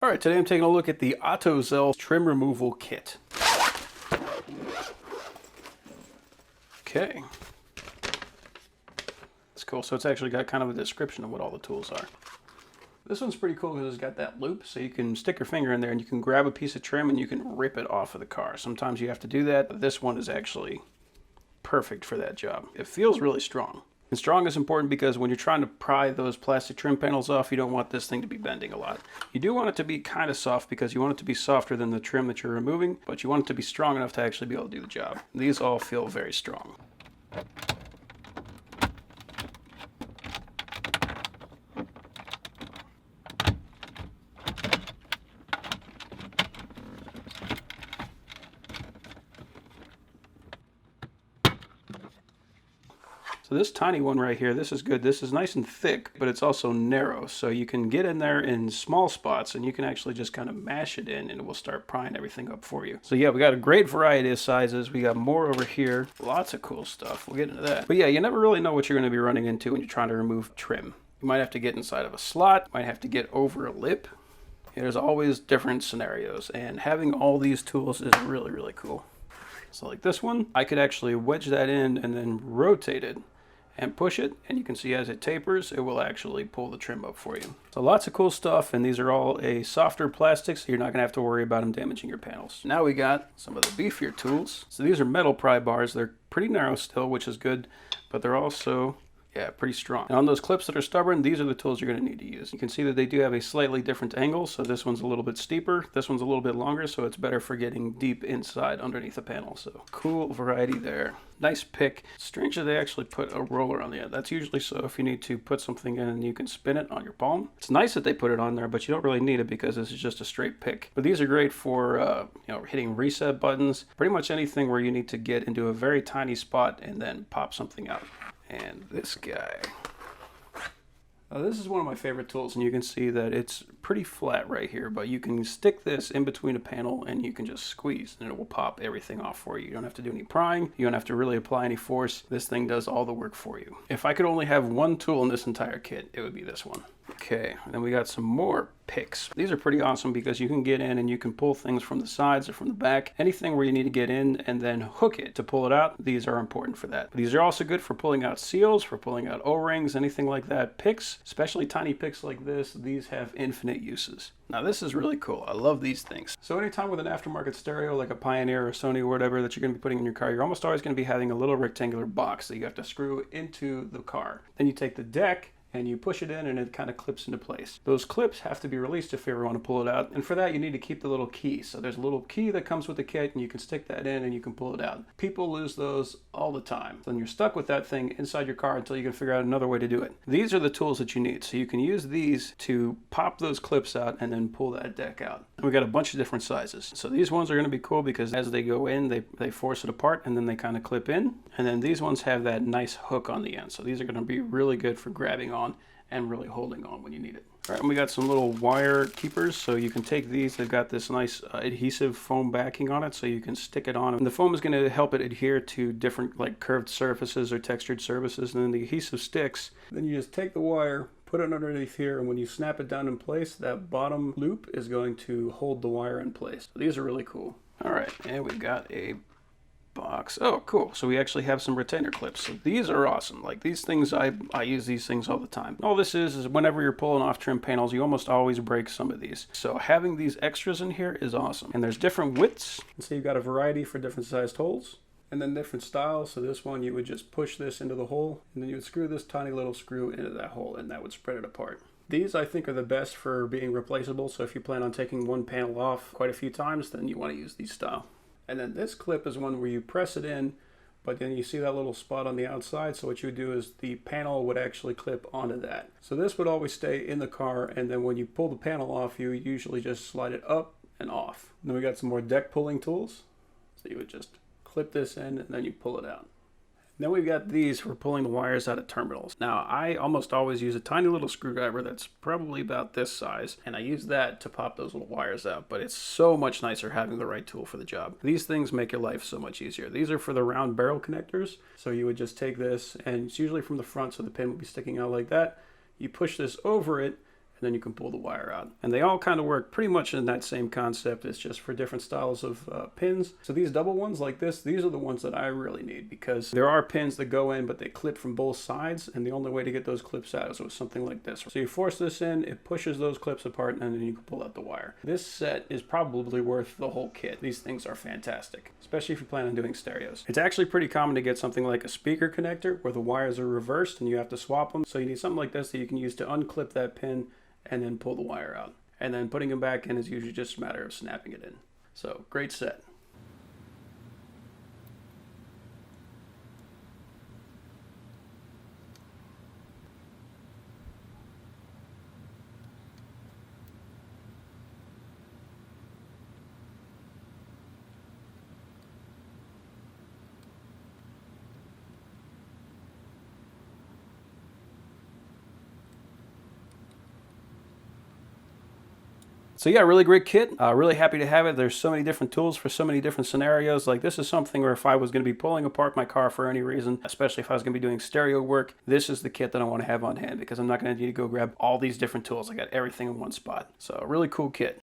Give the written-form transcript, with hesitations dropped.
All right, today I'm taking a look at the AutoZell trim removal kit. Okay. That's cool. So it's actually got kind of a description of what all the tools are. This one's pretty cool because it's got that loop, so you can stick your finger in there and you can grab a piece of trim and you can rip it off of the car. Sometimes you have to do that, but this one is actually perfect for that job. It feels really strong. And strong is important because when you're trying to pry those plastic trim panels off, you don't want this thing to be bending a lot. You do want it to be kind of soft because you want it to be softer than the trim that you're removing, but you want it to be strong enough to actually be able to do the job. These all feel very strong. So this tiny one right here, this is good. This is nice and thick, but it's also narrow. So you can get in there in small spots and you can actually just kind of mash it in and it will start prying everything up for you. So yeah, we got a great variety of sizes. We got more over here. Lots of cool stuff. We'll get into that. But yeah, you never really know what you're going to be running into when you're trying to remove trim. You might have to get inside of a slot, might have to get over a lip. There's always different scenarios, and having all these tools is really, really cool. So like this one, I could actually wedge that in and then rotate it and push it, and you can see as it tapers, it will actually pull the trim up for you. So lots of cool stuff, and these are all a softer plastic, so you're not gonna have to worry about them damaging your panels. Now we got some of the beefier tools. So these are metal pry bars. They're pretty narrow still, which is good, but they're also pretty strong. And on those clips that are stubborn, these are the tools you're going to need to use. You can see that they do have a slightly different angle, so this one's a little bit steeper, this one's a little bit longer, so it's better for getting deep inside underneath the panel. So cool variety there. Nice pick. Strange that they actually put a roller on the end. That's usually so if you need to put something in and you can spin it on your palm. It's nice that they put it on there, but you don't really need it because this is just a straight pick. But these are great for hitting reset buttons, pretty much anything where you need to get into a very tiny spot and then pop something out. And this guy. This is one of my favorite tools, and you can see that it's pretty flat right here, but you can stick this in between a panel and you can just squeeze and it will pop everything off for you. You don't have to do any prying. You don't have to really apply any force. This thing does all the work for you. If I could only have one tool in this entire kit, it would be this one. Okay, and then we got some more picks. These are pretty awesome because you can get in and you can pull things from the sides or from the back. Anything where you need to get in and then hook it to pull it out, these are important for that. But these are also good for pulling out seals, for pulling out O-rings, anything like that. Picks, especially tiny picks like this, these have infinite uses. Now this is really cool. I love these things. So anytime with an aftermarket stereo like a Pioneer or Sony or whatever that you're going to be putting in your car, you're almost always going to be having a little rectangular box that you have to screw into the car. Then you take the deck and you push it in and it kind of clips into place. Those clips have to be released if you ever want to pull it out, and for that you need to keep the little key. So there's a little key that comes with the kit and you can stick that in and you can pull it out. People lose those all the time. Then you're stuck with that thing inside your car until you can figure out another way to do it. These are the tools that you need. So you can use these to pop those clips out and then pull that deck out. And we got a bunch of different sizes. So these ones are going to be cool because as they go in, they force it apart and then they kind of clip in. And then these ones have that nice hook on the end. So these are going to be really good for grabbing on and really holding on when you need it. All right, and we got some little wire keepers, so you can take these. They've got this nice adhesive foam backing on it, so you can stick it on. And the foam is going to help it adhere to different like curved surfaces or textured surfaces, and then the adhesive sticks. Then you just take the wire, put it underneath here, and when you snap it down in place, that bottom loop is going to hold the wire in place. So these are really cool. All right, and we've got a box. Oh, cool. So we actually have some retainer clips. So these are awesome. Like these things, I use these things all the time. All this is whenever you're pulling off trim panels, you almost always break some of these. So having these extras in here is awesome. And there's different widths. So you've got a variety for different sized holes and then different styles. So this one, you would just push this into the hole and then you would screw this tiny little screw into that hole and that would spread it apart. These I think are the best for being replaceable. So if you plan on taking one panel off quite a few times, then you want to use these style. And then this clip is one where you press it in, but then you see that little spot on the outside. So what you do is the panel would actually clip onto that. So this would always stay in the car. And then when you pull the panel off, you usually just slide it up and off. And then we got some more deck pulling tools. So you would just clip this in and then you pull it out. Then we've got these for pulling the wires out of terminals. Now, I almost always use a tiny little screwdriver that's probably about this size, and I use that to pop those little wires out, but it's so much nicer having the right tool for the job. These things make your life so much easier. These are for the round barrel connectors, so you would just take this, and it's usually from the front, so the pin would be sticking out like that. You push this over it, and then you can pull the wire out. And they all kind of work pretty much in that same concept. It's just for different styles of pins. So these double ones like this, these are the ones that I really need, because there are pins that go in, but they clip from both sides, and the only way to get those clips out is with something like this. So you force this in, it pushes those clips apart, and then you can pull out the wire. This set is probably worth the whole kit. These things are fantastic, especially if you plan on doing stereos. It's actually pretty common to get something like a speaker connector where the wires are reversed and you have to swap them. So you need something like this that you can use to unclip that pin and then pull the wire out. And then putting them back in is usually just a matter of snapping it in. So great set. So yeah, really great kit. Really happy to have it. There's so many different tools for so many different scenarios. Like this is something where if I was going to be pulling apart my car for any reason, especially if I was going to be doing stereo work, this is the kit that I want to have on hand, because I'm not going to need to go grab all these different tools. I got everything in one spot. So really cool kit.